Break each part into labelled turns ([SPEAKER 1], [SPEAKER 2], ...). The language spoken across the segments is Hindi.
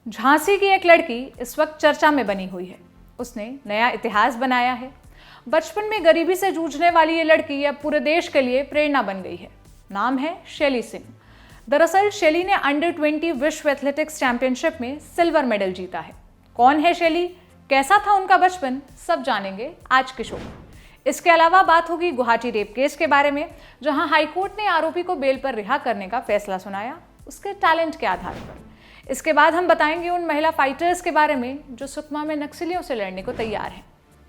[SPEAKER 1] झांसी की एक लड़की इस वक्त चर्चा में बनी हुई है। उसने नया इतिहास बनाया है। बचपन में गरीबी से जूझने वाली ये लड़की अब पूरे देश के लिए प्रेरणा बन गई है। नाम है शैली सिंह। दरअसल शैली ने अंडर 20 विश्व एथलेटिक्स चैंपियनशिप में सिल्वर मेडल जीता है। कौन है शैली, कैसा था उनका बचपन, सब जानेंगे आज के शो में। इसके अलावा बात होगी गुवाहाटी रेप केस के बारे में, जहां हाईकोर्ट ने आरोपी को बेल पर रिहा करने का फैसला सुनाया, उसके टैलेंट के आधार पर। इसके बाद हम बताएंगे उन महिला फाइटर्स के बारे में जो सुकमा में नक्सलियों से लड़ने को तैयार हैं।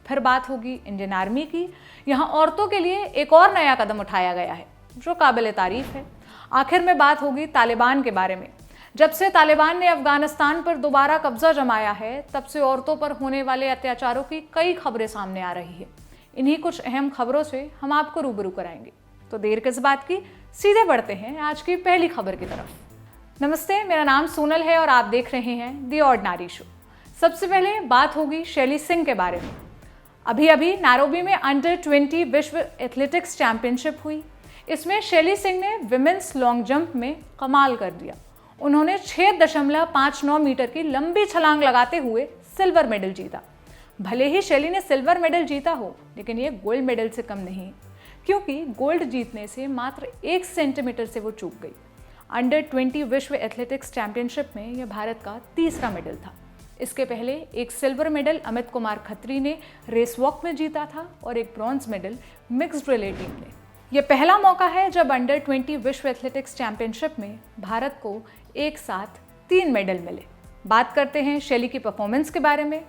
[SPEAKER 1] फिर बात होगी इंडियन आर्मी की। यहाँ औरतों के लिए एक और नया कदम उठाया गया है जो काबिल तारीफ है। आखिर में बात होगी तालिबान के बारे में। जब से तालिबान ने अफगानिस्तान पर दोबारा कब्जा जमाया है, तब से औरतों पर होने वाले अत्याचारों की कई खबरें सामने आ रही है। इन्हीं कुछ अहम खबरों से हम आपको रूबरू कराएंगे। तो देर किस बात की, सीधे बढ़ते हैं आज की पहली खबर की तरफ। नमस्ते, मेरा नाम सोनल है और आप देख रहे हैं दी ऑर्डिनरी शो। सबसे पहले बात होगी शैली सिंह के बारे में। अभी नैरोबी में अंडर 20 विश्व एथलेटिक्स चैंपियनशिप हुई। इसमें शैली सिंह ने विमेंस लॉन्ग जंप में कमाल कर दिया। उन्होंने 6.59 मीटर की लंबी छलांग लगाते हुए सिल्वर मेडल जीता। भले ही शैली ने सिल्वर मेडल जीता हो, लेकिन ये गोल्ड मेडल से कम नहीं, क्योंकि गोल्ड जीतने से मात्र 1 सेंटीमीटर से वो चूक गई। अंडर 20 विश्व एथलेटिक्स चैंपियनशिप में यह भारत का तीसरा मेडल था। इसके पहले एक सिल्वर मेडल अमित कुमार खत्री ने रेस वॉक में जीता था और एक bronze medal mixed relay team ने। यह पहला मौका है जब अंडर 20 विश्व एथलेटिक्स चैंपियनशिप में भारत को एक साथ 3 मेडल मिले। बात करते हैं शैली की परफॉर्मेंस के बारे में।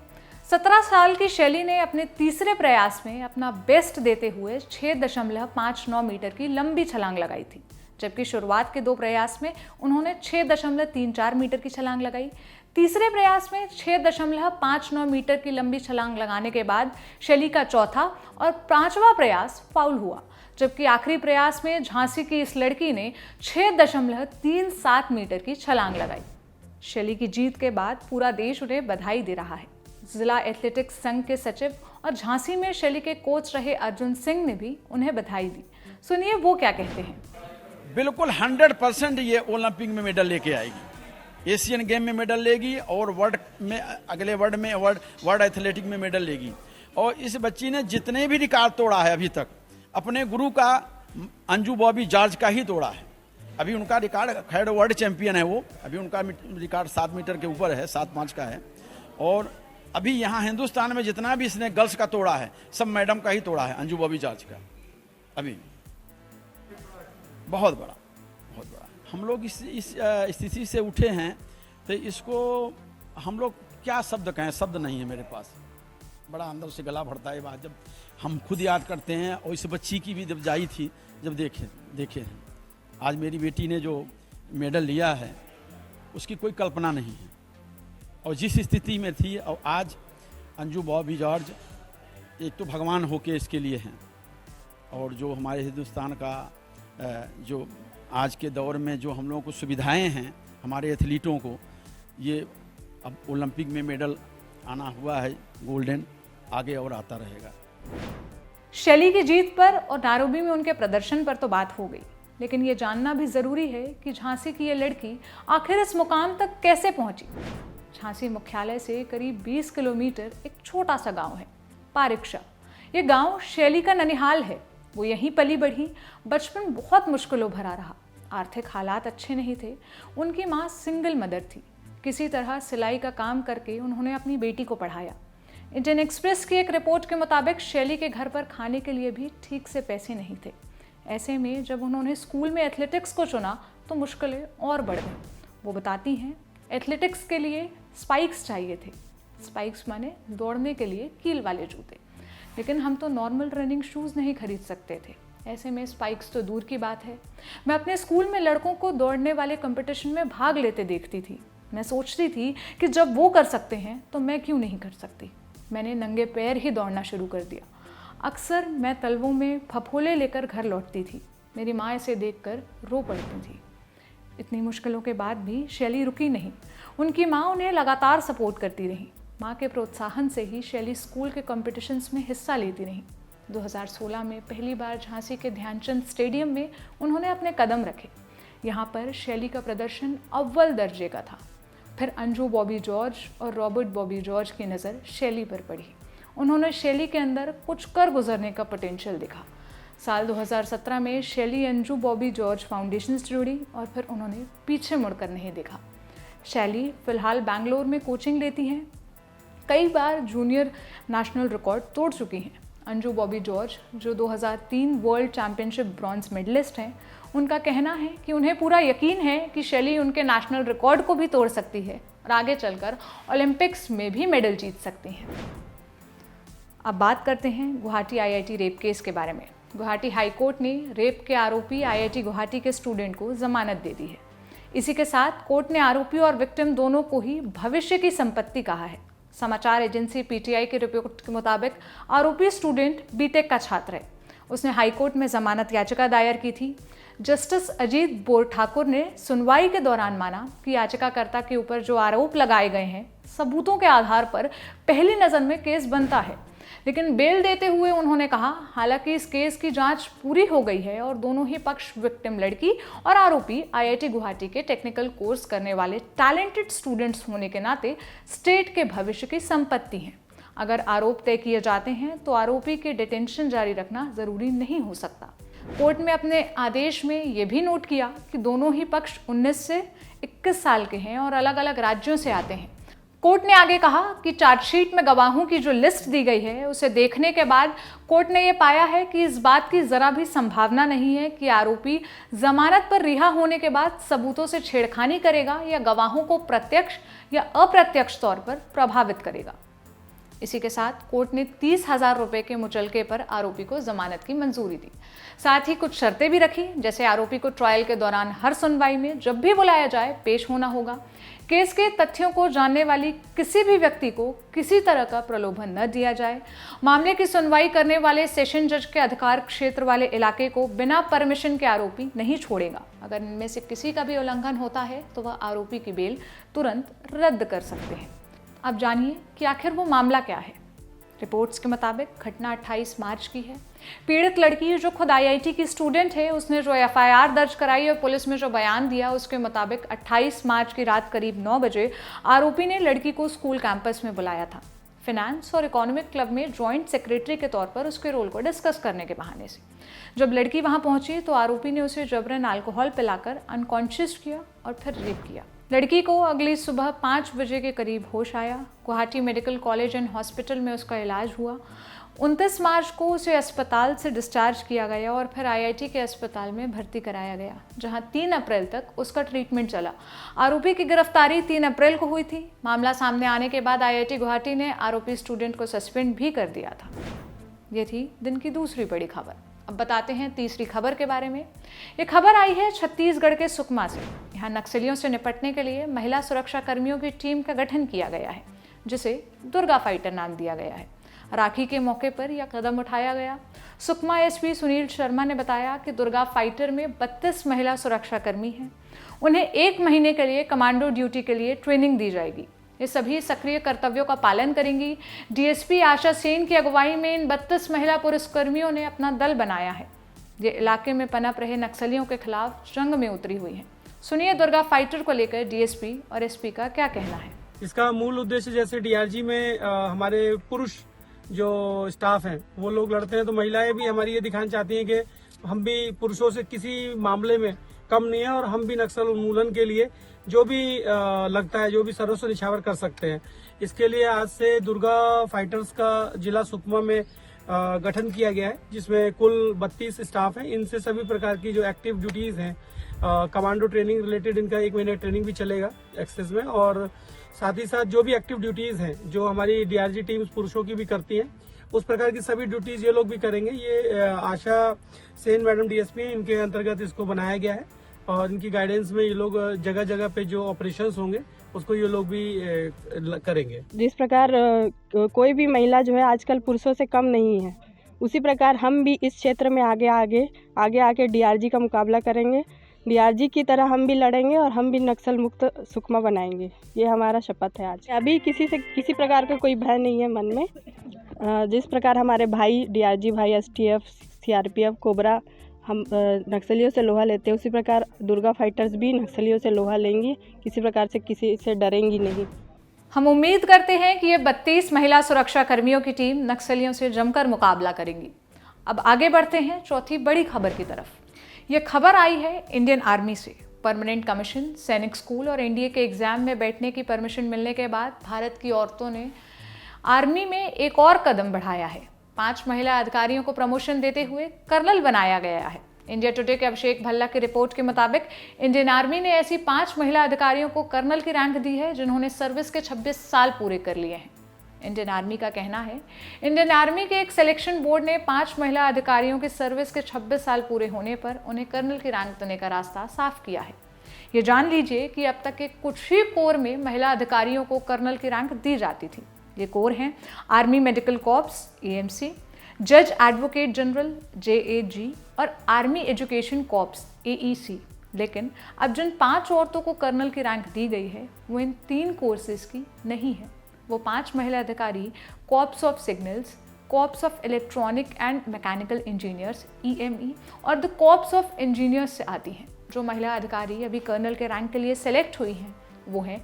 [SPEAKER 1] 17 साल की शैली ने अपने तीसरे प्रयास में अपना बेस्ट देते हुए 6.59 मीटर की लंबी छलांग लगाई थी, जबकि शुरुआत के 2 प्रयास में उन्होंने 6.34 मीटर की छलांग लगाई। तीसरे प्रयास में 6.59 मीटर की लंबी छलांग लगाने के बाद शैली का चौथा और 5वां प्रयास फाउल हुआ, जबकि आखिरी प्रयास में झांसी की इस लड़की ने 6.37 मीटर की छलांग लगाई। शैली की जीत के बाद पूरा देश उन्हें बधाई दे रहा है। जिला एथलेटिक्स संघ के सचिव और झांसी में शैली के कोच रहे अर्जुन सिंह ने भी उन्हें बधाई दी। सुनिए वो क्या कहते हैं।
[SPEAKER 2] बिल्कुल 100% ये ओलंपिक में मेडल लेके आएगी, एशियन गेम में मेडल लेगी और वर्ल्ड में अगले वर्ल्ड एथलेटिक में मेडल लेगी। और इस बच्ची ने जितने भी रिकॉर्ड तोड़ा है अभी तक, अपने गुरु का अंजू बॉबी जॉर्ज का ही तोड़ा है। अभी उनका रिकॉर्ड, खैर वर्ल्ड चैंपियन है वो, अभी उनका रिकॉर्ड 7 मीटर के ऊपर है, 7.5 का है। और अभी यहाँ हिंदुस्तान में जितना भी इसने गर्ल्स का तोड़ा है, सब मैडम का ही तोड़ा है, अंजू बॉबी जॉर्ज का। अभी बहुत बड़ा हम लोग इस स्थिति से उठे हैं, तो इसको हम लोग क्या शब्द कहें, शब्द नहीं है मेरे पास। बड़ा अंदर से गला भरता है बात, जब हम खुद याद करते हैं। और इस बच्ची की भी जब जाई थी, जब देखे हैं आज मेरी बेटी ने जो मेडल लिया है, उसकी कोई कल्पना नहीं है। और जिस स्थिति में थी, और आज अंजू बॉबी जॉर्ज एक तो भगवान होके इसके लिए हैं। और जो हमारे हिंदुस्तान का जो आज के दौर में जो हम लोगों को सुविधाएं हैं हमारे एथलीटों को, ये अब ओलंपिक में मेडल आना हुआ है गोल्डन, आगे और आता रहेगा।
[SPEAKER 1] शैली की जीत पर और नैरोबी में उनके प्रदर्शन पर तो बात हो गई, लेकिन ये जानना भी जरूरी है कि झांसी की ये लड़की आखिर इस मुकाम तक कैसे पहुंची। झांसी मुख्यालय से करीब 20 किलोमीटर एक छोटा सा गांव है, पारिक्षा। ये गांव शैली का ननिहाल है। वो यहीं पली बढ़ी। बचपन बहुत मुश्किलों भरा रहा। आर्थिक हालात अच्छे नहीं थे। उनकी माँ सिंगल मदर थी। किसी तरह सिलाई का काम करके उन्होंने अपनी बेटी को पढ़ाया। इंडियन एक्सप्रेस की एक रिपोर्ट के मुताबिक शैली के घर पर खाने के लिए भी ठीक से पैसे नहीं थे। ऐसे में जब उन्होंने स्कूल में एथलेटिक्स को चुना तो मुश्किलें और बढ़ गईं। वो बताती हैं, एथलेटिक्स के लिए स्पाइक्स चाहिए थे। स्पाइक्स माने दौड़ने के लिए कील वाले जूते, लेकिन हम तो नॉर्मल रनिंग शूज़ नहीं खरीद सकते थे। ऐसे में स्पाइक्स तो दूर की बात है। मैं अपने स्कूल में लड़कों को दौड़ने वाले कंपटीशन में भाग लेते देखती थी। मैं सोचती थी कि जब वो कर सकते हैं तो मैं क्यों नहीं कर सकती। मैंने नंगे पैर ही दौड़ना शुरू कर दिया। अक्सर मैं तलवों में फफोले लेकर घर लौटती थी। मेरी माँ इसे देखकर रो पड़ती थी। इतनी मुश्किलों के बाद भी शैली रुकी नहीं। उनकी माँ उन्हें लगातार सपोर्ट करती रही। माँ के प्रोत्साहन से ही शैली स्कूल के कॉम्पिटिशन्स में हिस्सा लेती रही। 2016 में पहली बार झांसी के ध्यानचंद स्टेडियम में उन्होंने अपने कदम रखे। यहाँ पर शैली का प्रदर्शन अव्वल दर्जे का था। फिर अंजू बॉबी जॉर्ज और रॉबर्ट बॉबी जॉर्ज की नज़र शैली पर पड़ी। उन्होंने शैली के अंदर कुछ कर गुजरने का पोटेंशियल देखा। साल 2017 में शैली अंजू बॉबी जॉर्ज फाउंडेशन से जुड़ी और फिर उन्होंने पीछे मुड़कर नहीं देखा। शैली फ़िलहाल बैंगलोर में कोचिंग लेती हैं, कई बार जूनियर नेशनल रिकॉर्ड तोड़ चुकी हैं। अंजू बॉबी जॉर्ज जो 2003 वर्ल्ड चैम्पियनशिप ब्रॉन्ज मेडलिस्ट हैं, उनका कहना है कि उन्हें पूरा यकीन है कि शैली उनके नेशनल रिकॉर्ड को भी तोड़ सकती है और आगे चलकर ओलंपिक्स में भी मेडल जीत सकती हैं। अब बात करते हैं गुवाहाटी IIT रेप केस के बारे में। गुवाहाटी हाई कोर्ट ने रेप के आरोपी IIT गुवाहाटी के स्टूडेंट को जमानत दे दी है। इसी के साथ कोर्ट ने आरोपी और विक्टिम दोनों को ही भविष्य की संपत्ति कहा है। समाचार एजेंसी PTI की रिपोर्ट के मुताबिक आरोपी स्टूडेंट बीटेक का छात्र है। उसने हाईकोर्ट में जमानत याचिका दायर की थी। जस्टिस अजीत बोर ठाकुर ने सुनवाई के दौरान माना कि याचिकाकर्ता के ऊपर जो आरोप लगाए गए हैं, सबूतों के आधार पर पहली नज़र में केस बनता है। लेकिन बेल देते हुए उन्होंने कहा, हालांकि इस केस की जांच पूरी हो गई है और दोनों ही पक्ष, विक्टिम लड़की और आरोपी IIT गुवाहाटी के टेक्निकल कोर्स करने वाले टैलेंटेड स्टूडेंट्स होने के नाते स्टेट के भविष्य की संपत्ति हैं। अगर आरोप तय किए जाते हैं तो आरोपी के डिटेंशन जारी रखना जरूरी नहीं हो सकता। कोर्ट में अपने आदेश में यह भी नोट किया कि दोनों ही पक्ष 19 से 21 साल के हैं और अलग अलग राज्यों से आते हैं। कोर्ट ने आगे कहा कि चार्जशीट में गवाहों की जो लिस्ट दी गई है, उसे देखने के बाद कोर्ट ने यह पाया है कि इस बात की जरा भी संभावना नहीं है कि आरोपी जमानत पर रिहा होने के बाद सबूतों से छेड़खानी करेगा या गवाहों को प्रत्यक्ष या अप्रत्यक्ष तौर पर प्रभावित करेगा। इसी के साथ कोर्ट ने 30,000 रुपए के मुचलके पर आरोपी को जमानत की मंजूरी दी। साथ ही कुछ शर्तें भी रखी, जैसे आरोपी को ट्रायल के दौरान हर सुनवाई में जब भी बुलाया जाए पेश होना होगा। केस के तथ्यों को जानने वाली किसी भी व्यक्ति को किसी तरह का प्रलोभन न दिया जाए। मामले की सुनवाई करने वाले सेशन जज के अधिकार क्षेत्र वाले इलाके को बिना परमिशन के आरोपी नहीं छोड़ेगा। अगर इनमें से किसी का भी उल्लंघन होता है तो वह आरोपी की बेल तुरंत रद्द कर सकते हैं। अब जानिए कि आखिर वो मामला क्या है। रिपोर्ट्स के मुताबिक घटना 28 मार्च की है। पीड़ित लड़की जो खुद IIT की स्टूडेंट है, उसने जो FIR दर्ज कराई और पुलिस में जो बयान दिया, उसके मुताबिक 28 मार्च की रात करीब 9 बजे आरोपी ने लड़की को स्कूल कैंपस में बुलाया था। फिनेंस और इकोनॉमिक क्लब में जॉइंट सेक्रेटरी के तौर पर उसके रोल को डिस्कस करने के बहाने से। जब लड़की वहां पहुंची तो आरोपी ने उसे जबरन अल्कोहल पिलाकर अनकॉन्शियस किया और फिर रेप किया। लड़की को अगली सुबह 5 बजे के करीब होश आया। Guwahati medical college and hospital में उसका इलाज हुआ। 29 मार्च को उसे अस्पताल से डिस्चार्ज किया गया और फिर IIT के अस्पताल में भर्ती कराया गया, जहां 3 अप्रैल तक उसका ट्रीटमेंट चला। आरोपी की गिरफ्तारी 3 अप्रैल को हुई थी। मामला सामने आने के बाद IIT गुवाहाटी ने आरोपी स्टूडेंट को सस्पेंड भी कर दिया था। ये थी दिन की दूसरी बड़ी खबर। अब बताते हैं तीसरी खबर के बारे में। ये खबर आई है छत्तीसगढ़ के सुकमा से। यहाँ नक्सलियों से निपटने के लिए महिला सुरक्षा कर्मियों की टीम का गठन किया गया है, जिसे दुर्गा फाइटर नाम दिया गया है। राखी के मौके पर यह कदम उठाया गया। सुकमा SP सुनील शर्मा ने बताया कि दुर्गा फाइटर में 32 महिला सुरक्षा कर्मी हैं। उन्हें 1 महीने के लिए कमांडो ड्यूटी के लिए ट्रेनिंग दी जाएगी। ये सभी सक्रिय कर्तव्यों का पालन करेंगी। DSP आशा सेन की अगुवाई में इन 32 महिला पुलिसकर्मियों ने अपना दल बनाया है। ये इलाके में पनप रहे नक्सलियों के खिलाफ जंग में उतरी हुई हैं। सुनिए दुर्गा फाइटर को लेकर DSP और SP का क्या कहना है।
[SPEAKER 3] इसका मूल उद्देश्य, जैसे DRG में हमारे पुरुष जो स्टाफ हैं वो लोग लड़ते हैं, तो महिलाएं भी हमारी ये दिखाना चाहती हैं कि हम भी पुरुषों से किसी मामले में कम नहीं है और हम भी नक्सल उन्मूलन के लिए जो भी लगता है, जो भी सर्वस्व निछावर कर सकते हैं। इसके लिए आज से दुर्गा फाइटर्स का जिला सुकमा में गठन किया गया है, जिसमें कुल 32 स्टाफ हैं। इनसे सभी प्रकार की जो एक्टिव ड्यूटीज हैं, कमांडो ट्रेनिंग रिलेटेड इनका 1 महीने ट्रेनिंग भी चलेगा एक्सेस में, और साथ ही साथ जो भी एक्टिव ड्यूटीज हैं जो हमारी DRG टीम्स पुरुषों की भी करती हैं, उस प्रकार की सभी ड्यूटीज ये लोग भी करेंगे। ये आशा सेन मैडम DSP इनके अंतर्गत इसको बनाया गया है और इनकी गाइडेंस में ये लोग जगह जगह पे जो ऑपरेशंस होंगे उसको ये लोग भी करेंगे।
[SPEAKER 4] जिस प्रकार कोई भी महिला जो है आजकल पुरुषों से कम नहीं है, उसी प्रकार हम भी इस क्षेत्र में आगे DRG का मुकाबला करेंगे। DRG की तरह हम भी लड़ेंगे और हम भी नक्सल मुक्त सुकमा बनाएंगे। ये हमारा शपथ है आज। अभी किसी प्रकार का कोई भय नहीं है मन में। जिस प्रकार हमारे भाई DRG भाई, STF, CRPF, कोबरा हम नक्सलियों से लोहा लेते हैं, उसी प्रकार दुर्गा फाइटर्स भी नक्सलियों से लोहा लेंगी, किसी प्रकार से किसी से डरेंगी नहीं।
[SPEAKER 1] हम उम्मीद करते हैं कि ये 32 महिला सुरक्षा कर्मियों की टीम नक्सलियों से जमकर मुकाबला करेंगी। अब आगे बढ़ते हैं चौथी बड़ी खबर की तरफ। ये खबर आई है इंडियन आर्मी से। परमानेंट कमीशन, सैनिक स्कूल और एनडीए के एग्जाम में बैठने की परमिशन मिलने के बाद भारत की औरतों ने आर्मी में एक और कदम बढ़ाया है। 5 महिला अधिकारियों को प्रमोशन देते हुए कर्नल बनाया गया है। इंडिया टुडे के अभिषेक भल्ला की रिपोर्ट के मुताबिक इंडियन आर्मी ने ऐसी 5 महिला अधिकारियों को कर्नल की रैंक दी है जिन्होंने सर्विस के 26 साल पूरे कर लिए हैं। इंडियन आर्मी का कहना है, इंडियन आर्मी के एक सिलेक्शन बोर्ड ने 5 महिला अधिकारियों के सर्विस के 26 साल पूरे होने पर उन्हें कर्नल की रैंक देने का रास्ता साफ किया है। ये जान लीजिए कि अब तक के कुछ ही कोर में महिला अधिकारियों को कर्नल की रैंक दी जाती थी। ये कोर हैं आर्मी मेडिकल कॉर्प्स एएमसी, जज एडवोकेट जनरल जेएजी और आर्मी एजुकेशन कॉर्प्स एईसी। लेकिन अब जिन 5 औरतों को कर्नल की रैंक दी गई है वो इन 3 कोर्सेज की नहीं है। वो 5 महिला अधिकारी corps of signals, corps of electronic and mechanical engineers EME और द कॉर्प्स ऑफ इंजीनियर्स से आती हैं। जो महिला अधिकारी अभी कर्नल के रैंक के लिए सेलेक्ट हुई हैं वो हैं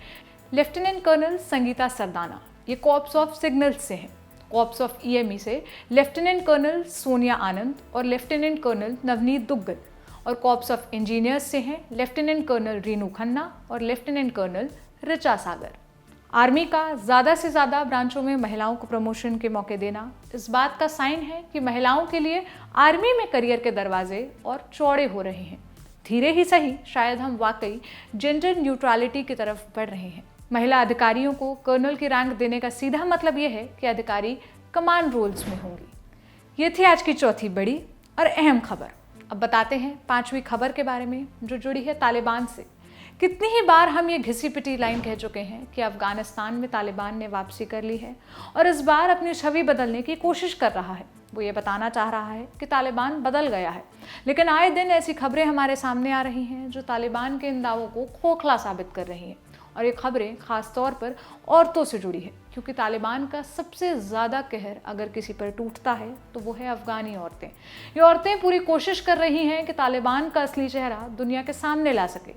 [SPEAKER 1] लेफ्टिनेंट कर्नल संगीता सरदाना, ये कॉर्प्स ऑफ सिग्नल्स से हैं। कॉर्प्स ऑफ ईएमई से लेफ्टिनेंट कर्नल सोनिया आनंद और लेफ्टिनेंट कर्नल नवनीत दुग्गल, और कॉर्प्स ऑफ इंजीनियर्स से हैं लेफ्टिनेंट कर्नल रीनू खन्ना और लेफ्टिनेंट कर्नल ऋचा सागर। आर्मी का ज़्यादा से ज़्यादा ब्रांचों में महिलाओं को प्रमोशन के मौके देना इस बात का साइन है कि महिलाओं के लिए आर्मी में करियर के दरवाजे और चौड़े हो रहे हैं। धीरे ही सही, शायद हम वाकई जेंडर न्यूट्रलिटी की तरफ बढ़ रहे हैं। महिला अधिकारियों को कर्नल की रैंक देने का सीधा मतलब यह है कि अधिकारी कमांड रोल्स में होंगी। ये थी आज की चौथी बड़ी और अहम खबर। अब बताते हैं 5वीं खबर के बारे में जो जुड़ी है तालिबान से। कितनी ही बार हम ये घिसी पिटी लाइन कह चुके हैं कि अफगानिस्तान में तालिबान ने वापसी कर ली है और इस बार अपनी छवि बदलने की कोशिश कर रहा है। वो ये बताना चाह रहा है कि तालिबान बदल गया है, लेकिन आए दिन ऐसी खबरें हमारे सामने आ रही हैं जो तालिबान के इन दावों को खोखला साबित कर रही हैं। और ये खबरें खास तौर पर औरतों से जुड़ी है, क्योंकि तालिबान का सबसे ज़्यादा कहर अगर किसी पर टूटता है तो वो है अफ़गानी औरतें। ये औरतें पूरी कोशिश कर रही हैं कि तालिबान का असली चेहरा दुनिया के सामने ला सके,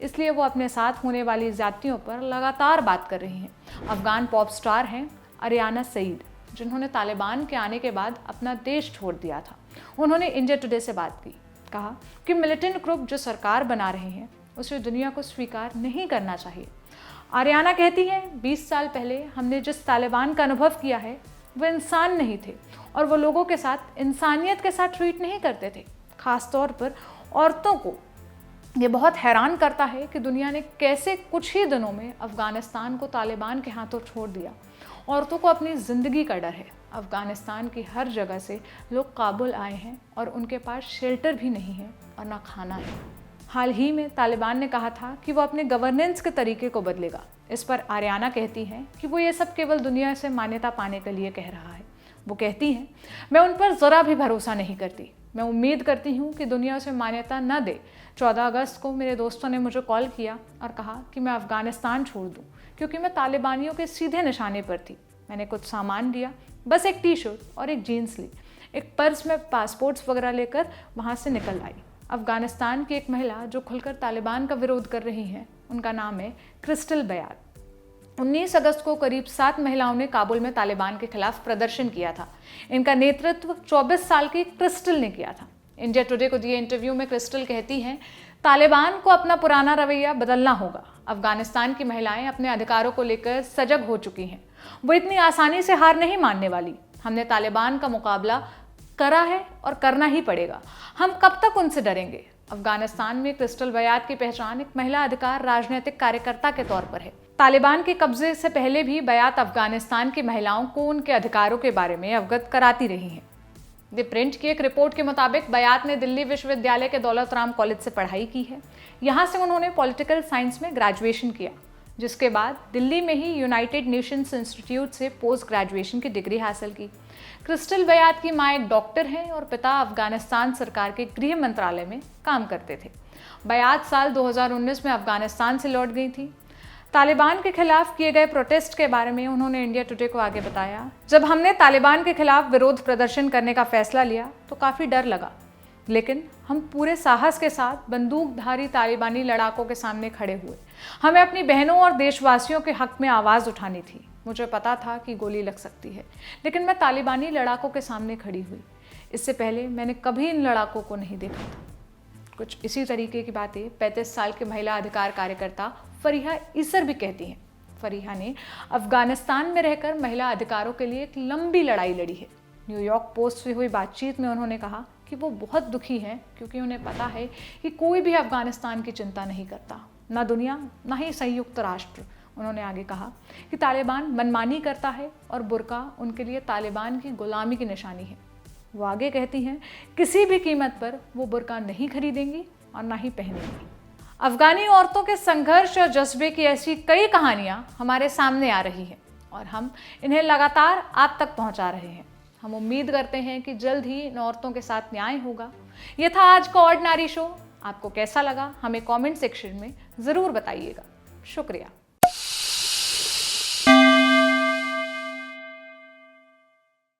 [SPEAKER 1] इसलिए वो अपने साथ होने वाली ज़्यादतियों पर लगातार बात कर रही हैं। अफ़गान पॉप स्टार हैं आरियाना सईद, जिन्होंने तालिबान के आने के बाद अपना देश छोड़ दिया था। उन्होंने इंडिया टुडे से बात की, कहा कि मिलिटेंट ग्रुप जो सरकार बना रहे हैं उसे दुनिया को स्वीकार नहीं करना चाहिए। आरियाना कहती हैं, 20 साल पहले हमने जिस तालिबान का अनुभव किया है वो इंसान नहीं थे और वो लोगों के साथ इंसानियत के साथ ट्रीट नहीं करते थे। ख़ास तौर पर औरतों को ये बहुत हैरान करता है कि दुनिया ने कैसे कुछ ही दिनों में अफ़गानिस्तान को तालिबान के हाथों छोड़ दिया। औरतों को अपनी ज़िंदगी का डर है। अफ़गानिस्तान की हर जगह से लोग काबुल आए हैं और उनके पास शेल्टर भी नहीं है और ना खाना है। हाल ही में तालिबान ने कहा था कि वो अपने गवर्नेंस के तरीके को बदलेगा। इस पर आरियाना कहती हैं कि वो ये सब केवल दुनिया से मान्यता पाने के लिए कह रहा है। वो कहती हैं, मैं उन पर ज़रा भी भरोसा नहीं करती। मैं उम्मीद करती हूँ कि दुनिया उसे मान्यता न दे। 14 अगस्त को मेरे दोस्तों ने मुझे कॉल किया और कहा कि मैं अफ़गानिस्तान छोड़ दूँ, क्योंकि मैं तालिबानियों के सीधे निशाने पर थी। मैंने कुछ सामान लिया, बस एक टी-शर्ट और एक जीन्स ली, एक पर्स में पासपोर्ट्स वगैरह लेकर वहाँ से निकल आई। अफ़गानिस्तान की एक महिला जो खुलकर तालिबान का विरोध कर रही हैं, उनका नाम है क्रिस्टल बयात। 19 अगस्त को करीब 7 महिलाओं ने काबुल में तालिबान के खिलाफ प्रदर्शन किया था। इनका नेतृत्व 24 साल की क्रिस्टल ने किया था। इंडिया टुडे को दिए इंटरव्यू में क्रिस्टल कहती हैं, तालिबान को अपना पुराना रवैया बदलना होगा। अफगानिस्तान की महिलाएं अपने अधिकारों को लेकर सजग हो चुकी हैं। वो इतनी आसानी से हार नहीं मानने वाली। हमने तालिबान का मुकाबला करा है और करना ही पड़ेगा। हम कब तक उनसे डरेंगे? अफगानिस्तान में क्रिस्टल बयात की पहचान एक महिला अधिकार राजनीतिक कार्यकर्ता के तौर पर है। तालिबान के कब्जे से पहले भी बयात अफगानिस्तान की महिलाओं को उनके अधिकारों के बारे में अवगत कराती रही हैं। द प्रिंट की एक रिपोर्ट के मुताबिक बयात ने दिल्ली विश्वविद्यालय के दौलत राम कॉलेज से पढ़ाई की है। यहाँ से उन्होंने पॉलिटिकल साइंस में ग्रेजुएशन किया, जिसके बाद दिल्ली में ही यूनाइटेड नेशंस इंस्टीट्यूट से पोस्ट ग्रेजुएशन की डिग्री हासिल की। क्रिस्टल बयात की माँ एक डॉक्टर हैं और पिता अफगानिस्तान सरकार के गृह मंत्रालय में काम करते थे। बयात साल 2019 में अफगानिस्तान से लौट गई थी। तालिबान के खिलाफ किए गए प्रोटेस्ट के बारे में उन्होंने इंडिया टुडे को आगे बताया, जब हमने तालिबान के खिलाफ विरोध प्रदर्शन करने का फैसला लिया तो काफ़ी डर लगा। लेकिन हम पूरे साहस के साथ बंदूकधारी तालिबानी लड़ाकों के सामने खड़े हुए। हमें अपनी बहनों और देशवासियों के हक में आवाज़ उठानी थी। मुझे पता था कि गोली लग सकती है, लेकिन मैं तालिबानी लड़ाकों के सामने खड़ी हुई। इससे पहले मैंने कभी इन लड़ाकों को नहीं देखा था। कुछ इसी तरीके की बातें 35 साल की महिला अधिकार कार्यकर्ता फरीहा ईसर भी कहती हैं। फरीहा ने अफगानिस्तान में रहकर महिला अधिकारों के लिए एक लंबी लड़ाई लड़ी है। न्यूयॉर्क पोस्ट से हुई बातचीत में उन्होंने कहा कि वो बहुत दुखी हैं, क्योंकि उन्हें पता है कि कोई भी अफगानिस्तान की चिंता नहीं करता, ना दुनिया ना ही संयुक्त राष्ट्र। उन्होंने आगे कहा कि तालिबान मनमानी करता है और बुर्का उनके लिए तालिबान की गुलामी की निशानी है। वो आगे कहती हैं, किसी भी कीमत पर वो बुर्का नहीं खरीदेंगी और ना ही पहनेंगी। अफगानी औरतों के संघर्ष और जज्बे की ऐसी कई कहानियाँ हमारे सामने आ रही हैं और हम इन्हें लगातार आप तक पहुँचा रहे हैं। हम उम्मीद करते हैं कि जल्द ही इन औरतों के साथ न्याय होगा। ये था आज का ऑर्डिनरी शो। आपको कैसा लगा हमें कमेंट सेक्शन में ज़रूर बताइएगा। शुक्रिया।